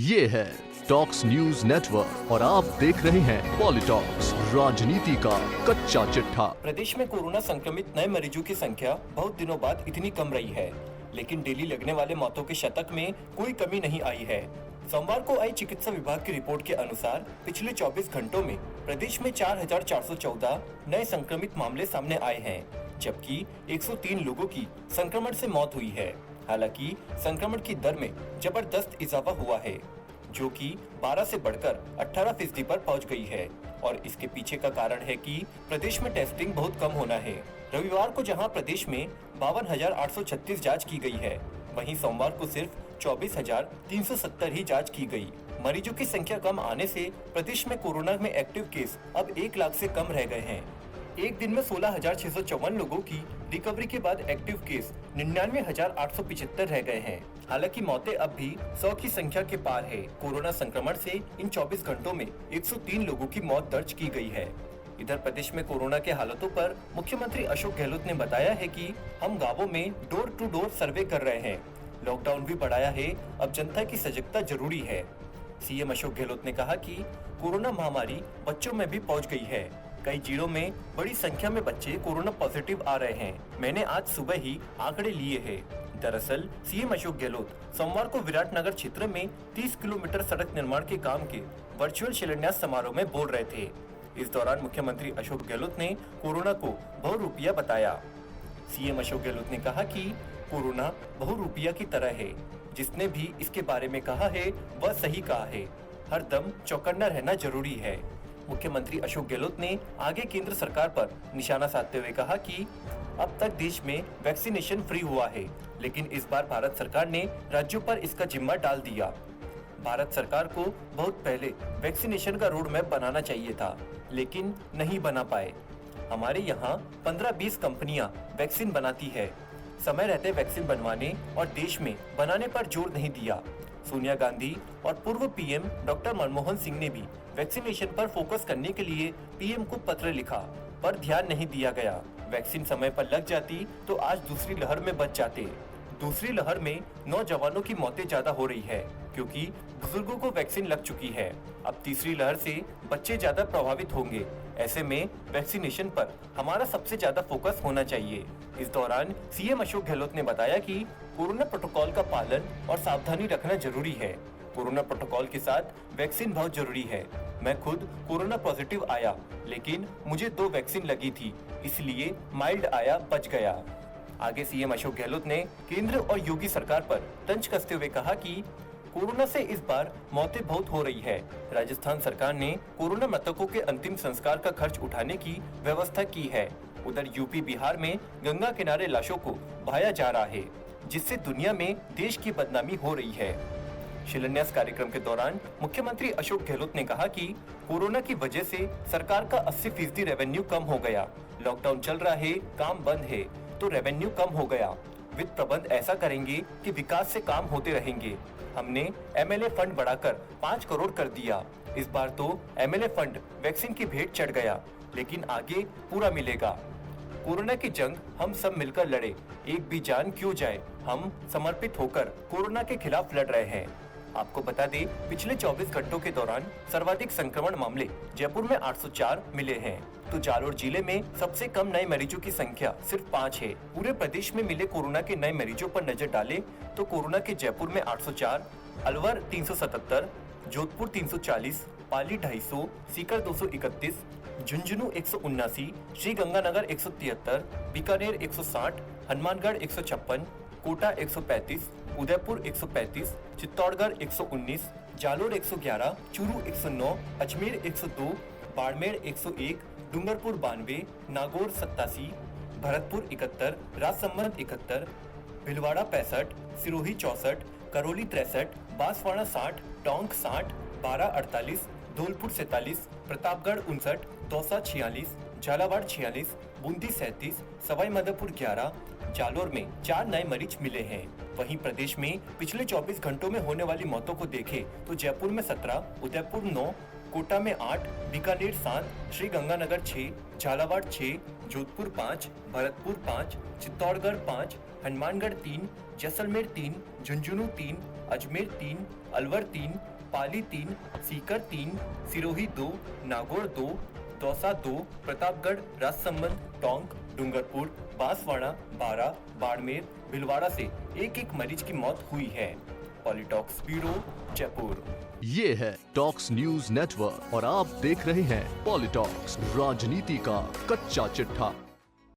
ये है talks news network और आप देख रहे हैं पॉलिटॉक्स, राजनीति का कच्चा चिट्ठा। प्रदेश में कोरोना संक्रमित नए मरीजों की संख्या बहुत दिनों बाद इतनी कम रही है, लेकिन डेली लगने वाले मौतों के शतक में कोई कमी नहीं आई है। सोमवार को आई चिकित्सा विभाग की रिपोर्ट के अनुसार पिछले 24 घंटों में प्रदेश में 4,414 नए संक्रमित मामले सामने आए हैं, जबकि 103 लोगों की संक्रमण से मौत हुई है। हालांकि संक्रमण की दर में जबरदस्त इजाफा हुआ है, जो कि 12 से बढ़कर 18% पर पहुंच गई है और इसके पीछे का कारण है कि प्रदेश में टेस्टिंग बहुत कम होना है। रविवार को जहां प्रदेश में 52,836 जांच की गई है, वहीं सोमवार को सिर्फ 24,370 ही जांच की गई। मरीजों की संख्या कम आने से प्रदेश में कोरोना में एक्टिव केस अब 1 लाख से कम रह गए हैं। एक दिन में 16,654 लोगों की रिकवरी के बाद एक्टिव केस 99,875 रह गए हैं। हालांकि मौतें अब भी 100 की संख्या के पार है। कोरोना संक्रमण से इन 24 घंटों में 103 लोगों की मौत दर्ज की गई है। इधर प्रदेश में कोरोना के हालातों पर मुख्यमंत्री अशोक गहलोत ने बताया है कि हम गाँवों में डोर टू डोर सर्वे कर रहे हैं। लॉकडाउन भी बढ़ाया है, अब जनता की सजगता जरूरी है। सीएम अशोक गहलोत ने कहा कि कोरोना महामारी बच्चों में भी पहुंच गई है। कई जिलों में बड़ी संख्या में बच्चे कोरोना पॉजिटिव आ रहे हैं। मैंने आज सुबह ही आंकड़े लिए हैं। दरअसल सीएम अशोक गहलोत सोमवार को विराटनगर क्षेत्र में 30 किलोमीटर सड़क निर्माण के काम के वर्चुअल शिलान्यास समारोह में बोल रहे थे। इस दौरान मुख्यमंत्री अशोक गहलोत ने कोरोना को बहुरूपिया बताया। सीएम अशोक गहलोत ने कहा कि कोरोना बहुरूपिया की तरह है। जिसने भी इसके बारे में कहा है वह सही कहा है। हर दम चौकन्ना रहना जरूरी है। मुख्यमंत्री अशोक गहलोत ने आगे केंद्र सरकार पर निशाना साधते हुए कहा कि अब तक देश में वैक्सीनेशन फ्री हुआ है, लेकिन इस बार भारत सरकार ने राज्यों पर इसका जिम्मा डाल दिया। भारत सरकार को बहुत पहले वैक्सीनेशन का रोड मैप बनाना चाहिए था, लेकिन नहीं बना पाए। हमारे यहाँ 15-20 कंपनियां वैक्सीन बनाती है। समय रहते वैक्सीन बनवाने और देश में बनाने पर जोर नहीं दिया। सोनिया गांधी और पूर्व पीएम डॉक्टर मनमोहन सिंह ने भी वैक्सीनेशन पर फोकस करने के लिए पीएम को पत्र लिखा, पर ध्यान नहीं दिया गया। वैक्सीन समय पर लग जाती तो आज दूसरी लहर में बच जाते। दूसरी लहर में नौजवानों की मौतें ज्यादा हो रही है, क्योंकि बुजुर्गों को वैक्सीन लग चुकी है। अब तीसरी लहर से बच्चे ज्यादा प्रभावित होंगे। ऐसे में वैक्सीनेशन पर हमारा सबसे ज्यादा फोकस होना चाहिए। इस दौरान सीएम अशोक गहलोत ने बताया कि कोरोना प्रोटोकॉल का पालन और सावधानी रखना जरूरी है। कोरोना प्रोटोकॉल के साथ वैक्सीन बहुत जरूरी है। मैं खुद कोरोना पॉजिटिव आया, लेकिन मुझे 2 वैक्सीन लगी थी, इसलिए माइल्ड आया, बच गया। आगे सीएम अशोक गहलोत ने केंद्र और योगी सरकार पर तंज कसते हुए कहा कि कोरोना से इस बार मौतें बहुत हो रही है। राजस्थान सरकार ने कोरोना मृतकों के अंतिम संस्कार का खर्च उठाने की व्यवस्था की है। उधर यूपी बिहार में गंगा किनारे लाशों को बहाया जा रहा है, जिससे दुनिया में देश की बदनामी हो रही है। शिलान्यास कार्यक्रम के दौरान मुख्यमंत्री अशोक गहलोत ने कहा कि कोरोना की वजह से सरकार का 80% रेवेन्यू कम हो गया। लॉकडाउन चल रहा है, काम बंद है, तो रेवेन्यू कम हो गया। वित्त प्रबंध ऐसा करेंगे कि विकास से काम होते रहेंगे। हमने एमएलए फंड बढ़ाकर 5 करोड़ कर दिया। इस बार तो एमएलए फंड वैक्सीन की भेंट चढ़ गया, लेकिन आगे पूरा मिलेगा। कोरोना की जंग हम सब मिलकर लड़े, एक भी जान क्यों जाए। हम समर्पित होकर कोरोना के खिलाफ लड़ रहे हैं। आपको बता दें, पिछले 24 घंटों के दौरान सर्वाधिक संक्रमण मामले जयपुर में 804 मिले हैं, तो जालोर जिले में सबसे कम नए मरीजों की संख्या सिर्फ 5 है। पूरे प्रदेश में मिले कोरोना के नए मरीजों पर नजर डालें तो कोरोना के जयपुर में 804, अलवर 377, जोधपुर 340, पाली 250, सीकर 231, झुंझुनू 179, श्रीगंगानगर 173, बीकानेर 160, हनुमानगढ़ 156, कोटा 135, उदयपुर 135, चित्तौड़गढ़ 119, जालोर 111, चूरू 109, अजमेर 102, बाड़मेर 101, डूंगरपुर 92, नागौर 87, भरतपुर 71, राजसमंद 71, भिलवाड़ा 65, सिरोही 64, करौली 63, बांसवाड़ा 60, टोंक 60, बारा 48, धौलपुर 47, प्रतापगढ़ 59, दौसा 46, झालावाड़ 46, बूंदी 37, सवाई माधोपुर 11, जालोर में 4 नए मरीज मिले हैं। वहीं प्रदेश में पिछले 24 घंटों में होने वाली मौतों को देखें तो जयपुर में 17, उदयपुर 9, कोटा में 8, बीकानेर 7, श्रीगंगानगर 6, झालावाड़ 6, जोधपुर 5, भरतपुर 5, चित्तौड़गढ़ 5, हनुमानगढ़ 3, जैसलमेर 3, झुंझुनू 3, अजमेर 3, अलवर 3, पाली 3, सीकर 3, सिरोही 2, नागौर 2, दौसा 2, प्रतापगढ़, राजसमंद, टोंक, डूंगरपुर, बांसवाड़ा, बारा, बाड़मेर, भीलवाड़ा से एक मरीज की मौत हुई है। पॉलिटॉक्स ब्यूरो, जयपुर। ये है टॉक्स न्यूज नेटवर्क और आप देख रहे हैं पॉलिटॉक्स, राजनीति का कच्चा चिट्ठा।